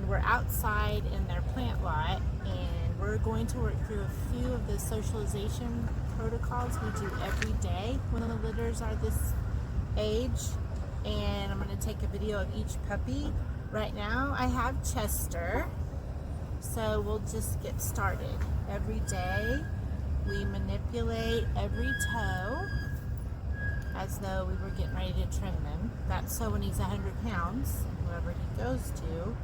we're outside in their plant lot, and we're going to work through a few of the socialization protocols we do every day when the litters are this age. And I'm going to take a video of each puppy. Right now I have Chester, so we'll just get started. Every day we manipulate every toe as though we were getting ready to trim them. That's so when he's 100 pounds, whoever he goes to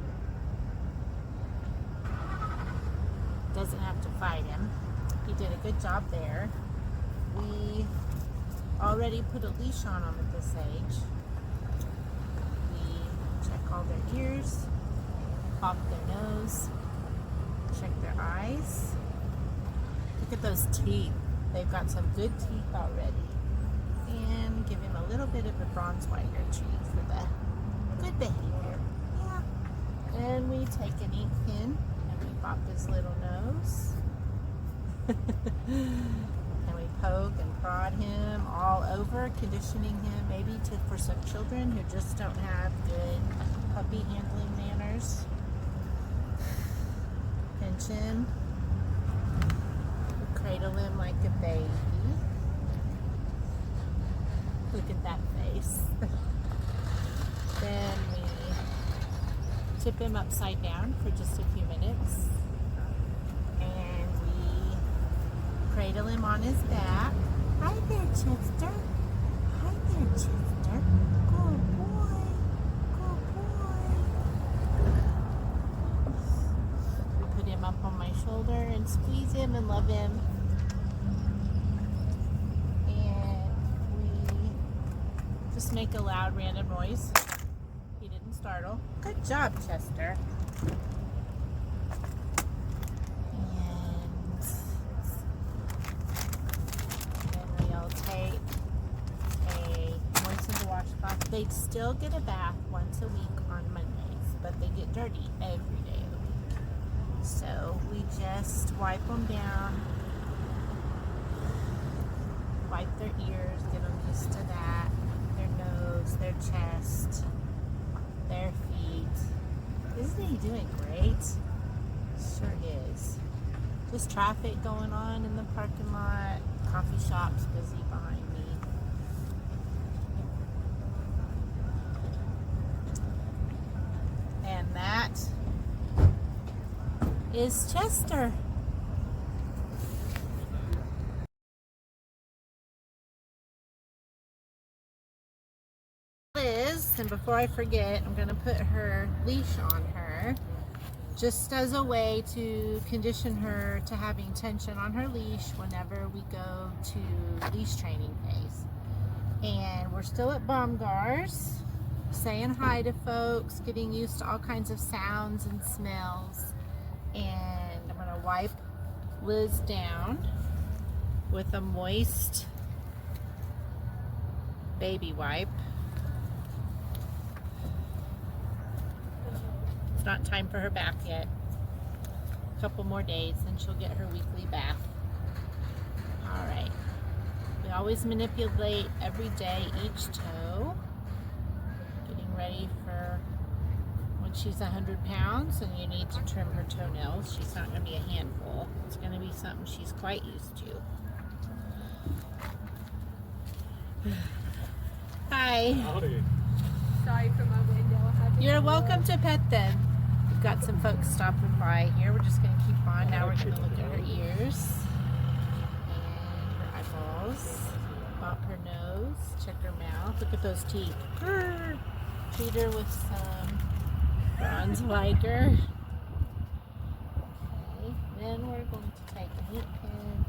doesn't have to fight him. He did a good job there. We already put a leash on them at this age. We check all their ears, pop their nose, check their eyes. Look at those teeth. They've got some good teeth already. And give him a little bit of a Bronzeweiger treat for the good behavior. Yeah. And we take an ink pen and we pop his little nose. And we poke and prod him all over, conditioning him maybe for some children who just don't have good puppy handling manners. Pinch him. We cradle him like a baby. Look at that face. Then we tip him upside down for just a few minutes. And we cradle him on his back. Hi there, Chester. Hi there, Chester. Good boy. Good boy. We put him up on my shoulder and squeeze him and love him. Just make a loud random noise. He didn't startle. Good job, Chester. And then we'll take a moisten the washcloth. They still get a bath once a week on Mondays, but they get dirty every day of the week. So we just wipe them down, wipe their ears, get them used to that. Their nose, their chest, their feet. Isn't he doing great? Sure is. Just traffic going on in the parking lot. Coffee shop's busy behind me. And that is Chester. And before I forget, I'm going to put her leash on her just as a way to condition her to having tension on her leash whenever we go to leash training phase. And we're still at Baumgar's, saying hi to folks, getting used to all kinds of sounds and smells. And I'm going to wipe Liz down with a moist baby wipe. Not time for her bath yet. A couple more days, then she'll get her weekly bath. All right. We always manipulate every day each toe, getting ready for when she's 100 pounds and you need to trim her toenails. She's not going to be a handful. It's going to be something she's quite used to. Hi. Howdy. Sorry for my window. You're welcome to pet them. We've got some folks stopping by here. We're just going to keep on. Now we're going to look at her ears and her eyeballs. Bump her nose. Check her mouth. Look at those teeth. Treat her with some Bronzeweiger. Okay. Then we're going to take a heat pin,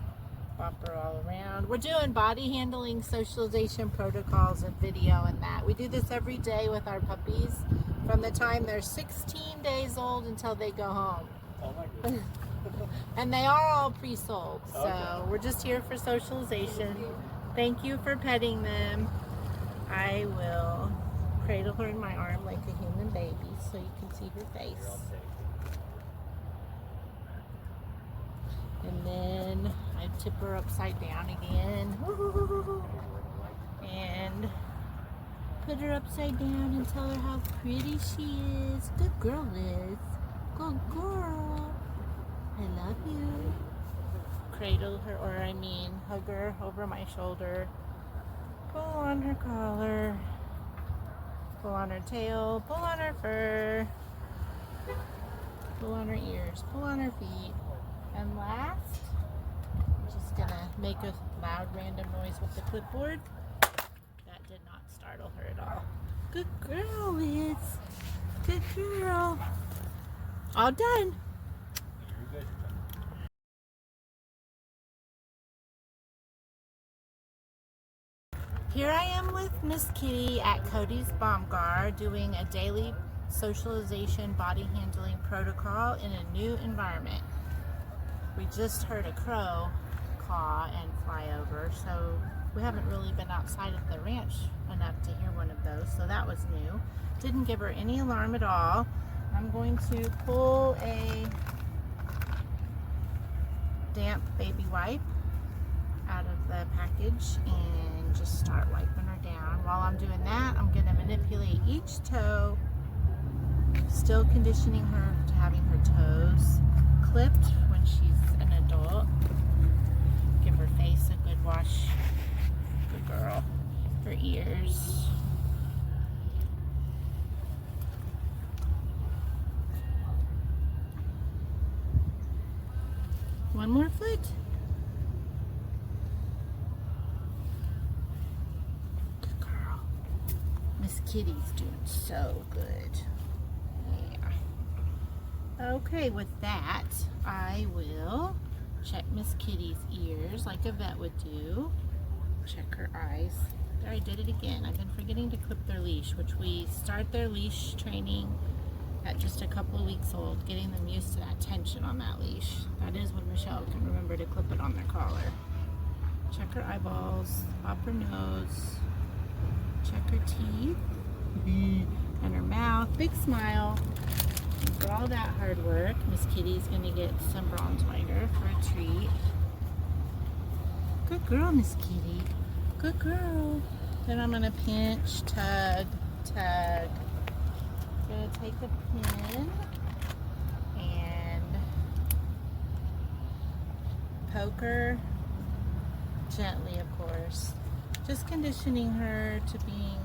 bump her all around. We're doing body handling, socialization protocols, and video and that. We do this every day with our puppies from the time they're 16 days old until they go home. Oh my goodness. And they are all pre-sold, so Okay. we're just here for socialization. Thank you for petting them. I will cradle her in my arm like a human baby so you can see her face. And then I tip her upside down again. And put her upside down and tell her how pretty she is. Good girl, Liz. Good girl. I love you. Cradle her, or I mean, hug her over my shoulder. Pull on her collar. Pull on her tail. Pull on her fur. Pull on her ears. Pull on her feet. And last, I'm just gonna make a loud random noise with the clipboard. That did not startle her at all. Good girl, Liz. Good girl. All done. Here I am with Miss Kitty at Cody's Baumgar doing a daily socialization body handling protocol in a new environment. We just heard a crow caw and fly over, so we haven't really been outside of the ranch enough to hear one of those, so that was new. Didn't give her any alarm at all. I'm going to pull a damp baby wipe out of the package and just start wiping her down. While I'm doing that, I'm going to manipulate each toe, still conditioning her to having her toes clipped when she's an adult. Give her face a good wash. Good girl. Her ears. One more foot. Good girl. Miss Kitty's doing so good. Yeah. Okay, with that, I will check Miss Kitty's ears like a vet would do. Check her eyes. There, I did it again. I've been forgetting to clip their leash, which we start their leash training at just a couple of weeks old, getting them used to that tension on that leash. That is when Michelle can remember to clip it on their collar. Check her eyeballs, pop her nose, check her teeth, and her mouth. Big smile. And for all that hard work, Miss Kitty's gonna get some Braunschweiger for a treat. Good girl, Miss Kitty. Good girl. Then I'm gonna pinch, tug, tug. Gonna take a pin and poke her gently, of course. Just conditioning her to being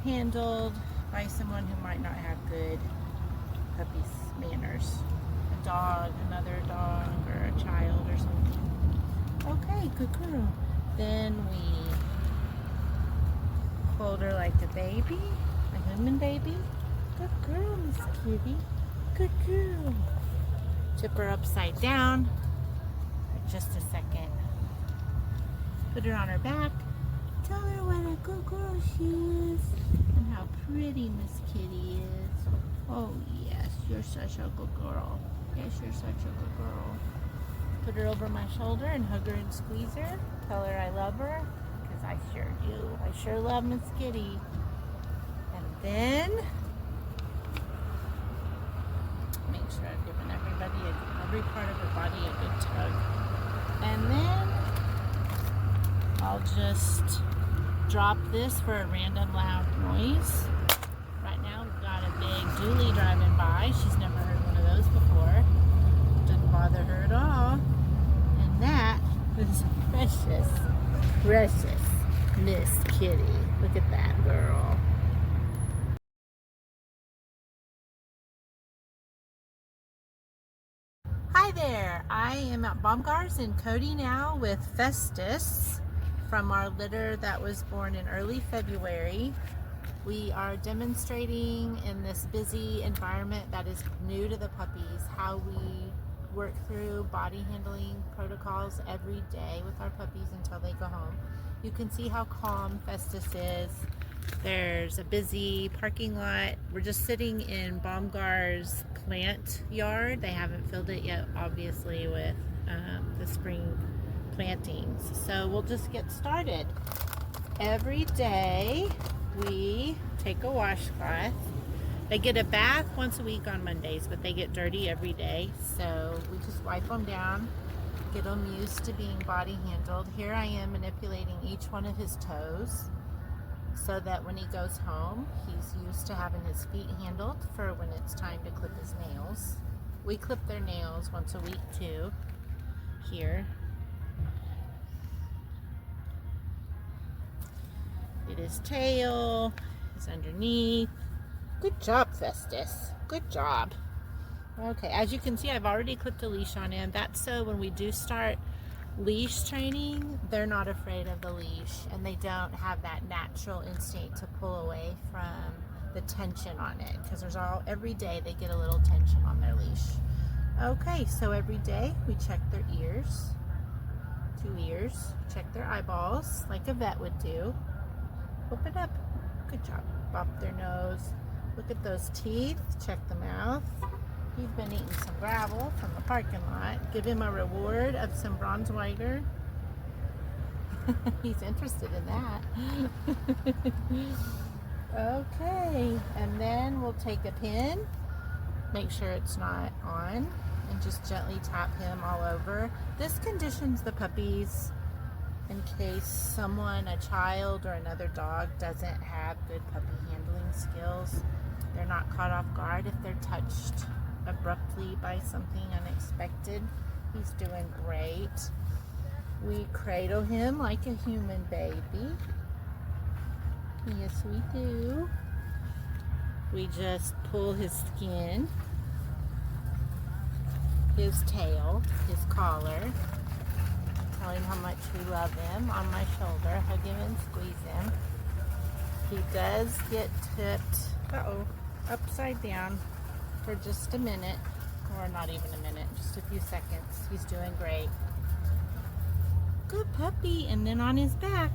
handled by someone who might not have good puppy's manners. A dog, another dog, or a child or something. Okay, good girl. Then we hold her like a baby. A human baby. Good girl, Miss Kitty. Good girl. Tip her upside down for just a second. Put her on her back. Tell her what a good girl she is and how pretty Miss Kitty is. Oh yes, you're such a good girl. Yes, you're such a good girl. Put her over my shoulder and hug her and squeeze her. Tell her I love her, because I sure do. I sure love Miss Kitty. Then, make sure I've given every part of her body a good tug. And then, I'll just drop this for a random loud noise. Right now, we've got a big dually driving by. She's never heard one of those before. Didn't bother her at all. And that is precious, precious Miss Kitty. Look at that girl. Hi there, I am at Baumgar's in Cody now with Festus from our litter that was born in early February. We are demonstrating in this busy environment that is new to the puppies how we work through body handling protocols every day with our puppies until they go home. You can see how calm Festus is. There's a busy parking lot. We're just sitting in Baumgar's plant yard. They haven't filled it yet, obviously, with the spring plantings. So we'll just get started. Every day we take a washcloth. They get a bath once a week on Mondays, but they get dirty every day. So we just wipe them down, get them used to being body handled. Here I am manipulating each one of his toes. so that when he goes home, he's used to having his feet handled for when it's time to clip his nails. We clip their nails once a week too, here. Get his tail, his underneath. Good job, Festus. Good job. Okay, as you can see, I've already clipped a leash on him. That's so when we do start leash training, they're not afraid of the leash, and they don't have that natural instinct to pull away from the tension on it, because every day they get a little tension on their leash. Okay, so every day we check their ears, 2 ears, check their eyeballs like a vet would do. Open up. Good job. Bop their nose. Look at those teeth. Check the mouth. He's been eating some gravel from the parking lot. Give him a reward of some Bronzeweiger. He's interested in that. Okay, and then we'll take a pin, make sure it's not on, and just gently tap him all over. This conditions the puppies in case someone, a child or another dog, doesn't have good puppy handling skills. They're not caught off guard if they're touched abruptly by something unexpected. He's doing great. We cradle him like a human baby. Yes, we do. We just pull his skin, his tail, his collar, tell him how much we love him on my shoulder, hug him and squeeze him. He does get tipped, upside down for just a minute, or not even a minute, just a few seconds. He's doing great. Good puppy. And then on his back,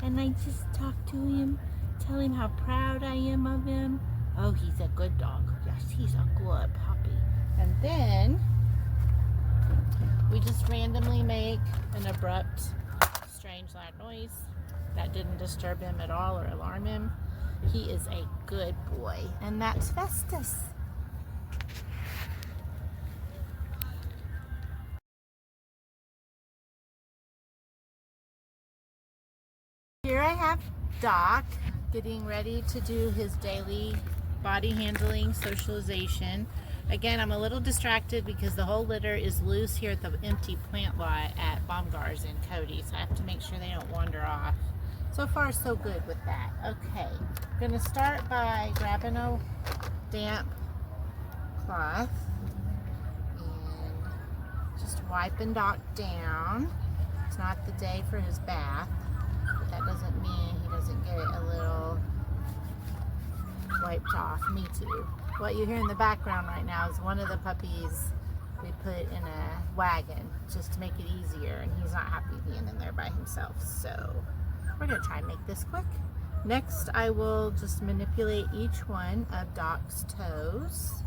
and I just talk to him, tell him how proud I am of him. Oh, he's a good dog. Yes, he's a good puppy. And then we just randomly make an abrupt, strange, loud noise. That didn't disturb him at all or alarm him. He is a good boy. And that's Festus. Here I have Doc getting ready to do his daily body handling socialization. Again, I'm a little distracted because the whole litter is loose here at the empty plant lot at Baumgart's in Cody, so I have to make sure they don't wander off. So far, so good with that. Okay, I'm gonna start by grabbing a damp cloth and just wiping Doc down. It's not the day for his bath, but that doesn't mean he doesn't get a little wiped off. Me too. What you hear in the background right now is one of the puppies we put in a wagon just to make it easier, and he's not happy being in there by himself, so we're going to try and make this quick. Next, I will just manipulate each one of Doc's toes.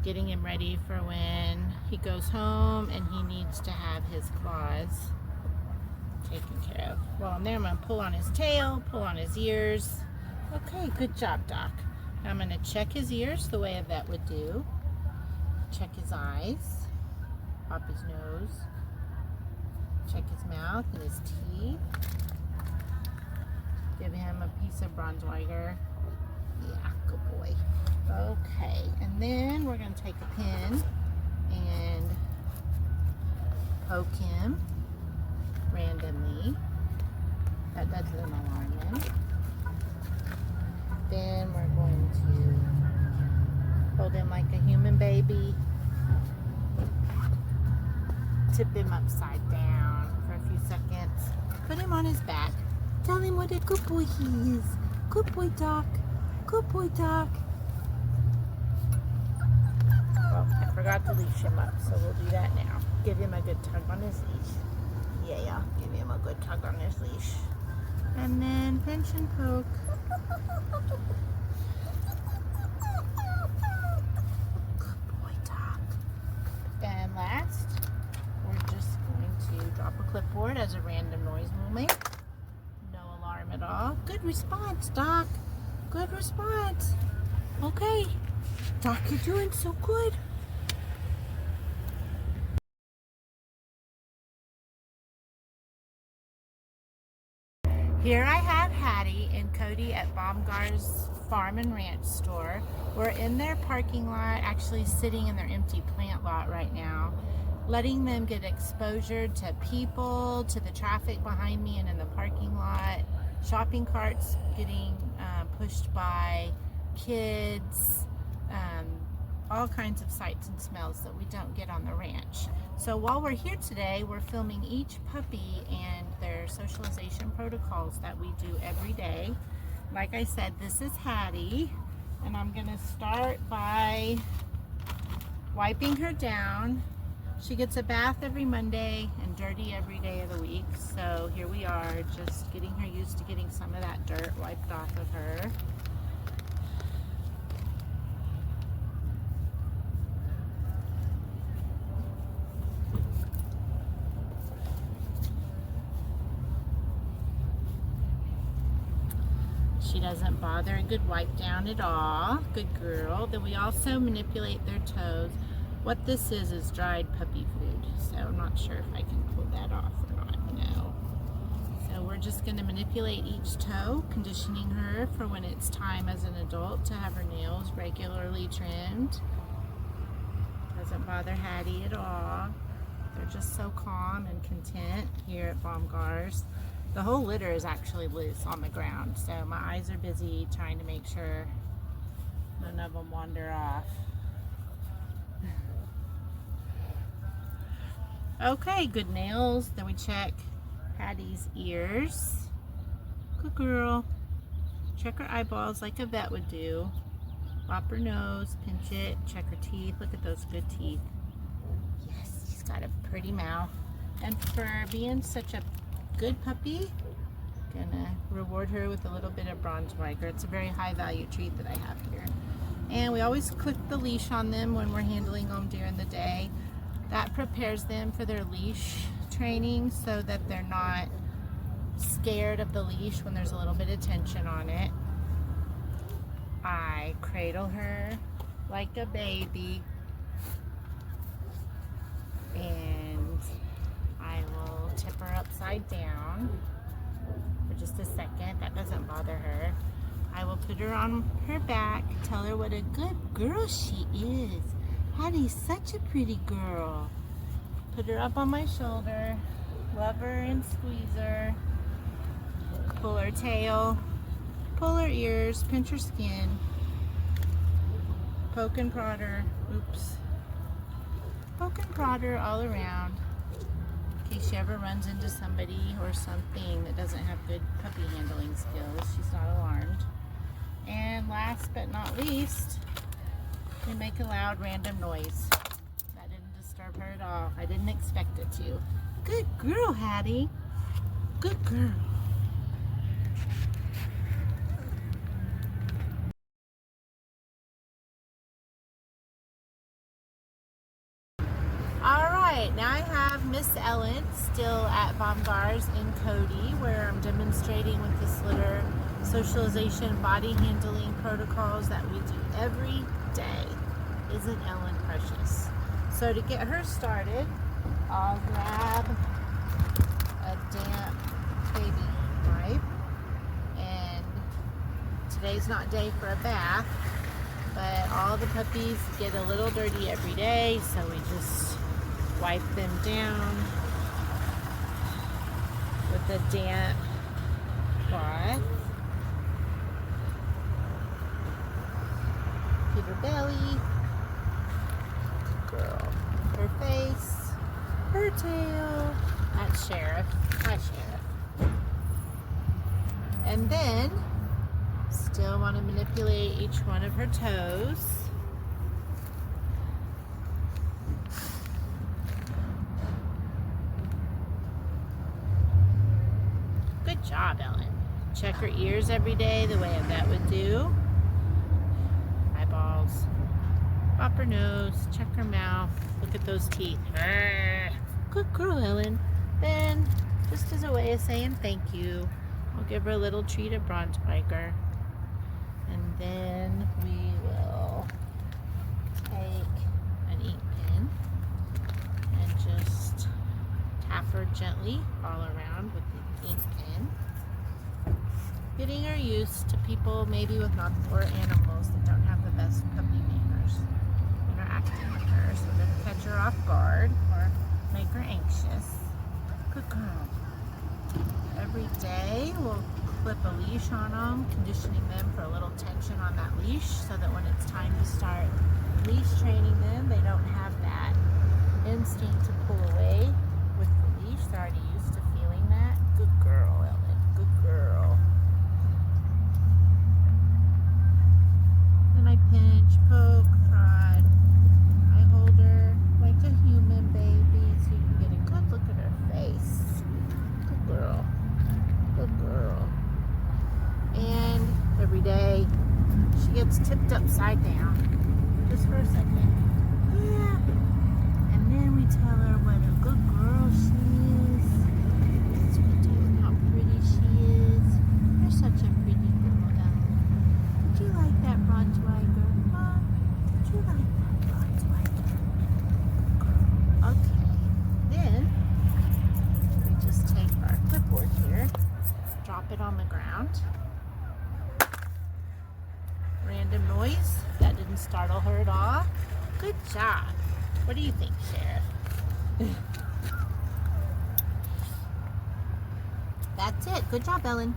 Getting him ready for when he goes home and he needs to have his claws taken care of. Well, I'm there, I'm going to pull on his tail, pull on his ears. Okay, good job, Doc. Now I'm going to check his ears the way a vet would do. Check his eyes, pop his nose, check his mouth and his teeth. Give him a piece of Bronzeweiger. Yeah, good boy. Okay, and then we're going to take a pin and poke him randomly. That doesn't alarm him. Then we're going to hold him like a human baby. Tip him upside down for a few seconds. Put him on his back. Tell him what a good boy he is. Good boy, Doc. Good boy, Doc. Well, I forgot to leash him up, so we'll do that now. Give him a good tug on his leash. Yeah, give him a good tug on his leash. And then pinch and poke. Good boy, Doc. And last, we're just going to drop a clipboard as a random noise we'll make. No alarm at all. Good response, Doc. Good response. Okay. Doc, you're doing so good. Here I have Hattie and Cody at Baumgart's Farm and Ranch store. We're in their parking lot, actually sitting in their empty plant lot right now, letting them get exposure to people, to the traffic behind me and in the parking lot, shopping carts getting pushed by, kids, all kinds of sights and smells that we don't get on the ranch. So while we're here today, we're filming each puppy and their socialization protocols that we do every day. Like I said, this is Hattie, and I'm gonna start by wiping her down. She gets a bath every Monday and dirty every day of the week. So here we are, just getting her used to getting some of that dirt wiped off of her. She doesn't bother a good wipe down at all. Good girl. Then we also manipulate their toes. What this is dried puppy food. So I'm not sure if I can pull that off or not. No. So we're just going to manipulate each toe, conditioning her for when it's time as an adult to have her nails regularly trimmed. Doesn't bother Hattie at all. They're just so calm and content here at Baumgart's. The whole litter is actually loose on the ground, so my eyes are busy trying to make sure none of them wander off. Okay, good nails. Then we check Hattie's ears. Good girl. Check her eyeballs like a vet would do. Pop her nose, pinch it, check her teeth. Look at those good teeth. Yes, she's got a pretty mouth. And for being such a good puppy, gonna reward her with a little bit of Braunschweiger. It's a very high value treat that I have here. And we always click the leash on them when we're handling them during the day. That prepares them for their leash training so that they're not scared of the leash when there's a little bit of tension on it. I cradle her like a baby, and I will tip her upside down for just a second. That doesn't bother her. I will put her on her back, tell her what a good girl she is. Hattie's such a pretty girl. Put her up on my shoulder, love her and squeeze her. Pull her tail, pull her ears, pinch her skin, poke and prod her. Oops. Poke and prod her all around in case she ever runs into somebody or something that doesn't have good puppy handling skills. She's not alarmed. And last but not least, we make a loud random noise. That didn't disturb her at all. I didn't expect it to. Good girl, Hattie. Good girl. Alright, now I have Miss Ellen still at Baumgart's in Cody, where I'm demonstrating with this litter socialization body handling protocols that we do every day. Isn't Ellen precious? So to get her started, I'll grab a damp baby wipe, and today's not day for a bath, but all the puppies get a little dirty every day, so we just wipe them down with a damp cloth. Get her belly, girl, her face, her tail. That's Sheriff. Hi, Sheriff. And then, still want to manipulate each one of her toes. Good job, Ellen. Check her ears every day the way a vet would do. Eyeballs. Pop her nose. Check her mouth. Look at those teeth. Good girl, Ellen. Then, just as a way of saying thank you, I'll give her a little treat of Braunschweiger. And then we will take an ink pen and just tap her gently all around with the ink pen. getting her used to people maybe with not, or animals that don't have the best puppy manners interacting with her, so they catch her off guard or make her anxious. Good girl. Every day we'll clip a leash on them, conditioning them for a little tension on that leash so that when it's time to start leash training them, they don't have that instinct to pull away with the leash. They're already used to feeling that. Good girl, Ellen. Good girl. And I pinch, poke, prod. I hold her like a human baby so you can get a good look at her face. Good girl. Good girl. And every day she gets tipped upside down just for a second. Yeah. And then we tell her what a good girl she is. Yes, we do. How pretty she is. You're such a pretty girl, Ellen. Did you like that Rottweiler? Huh? Did you like that Rottweiler? Okay. Then we just take our clipboard here, drop it on the ground. Random noise. That didn't startle her at all. Good job. What do you think, Sheriff? That's it. Good job, Ellen.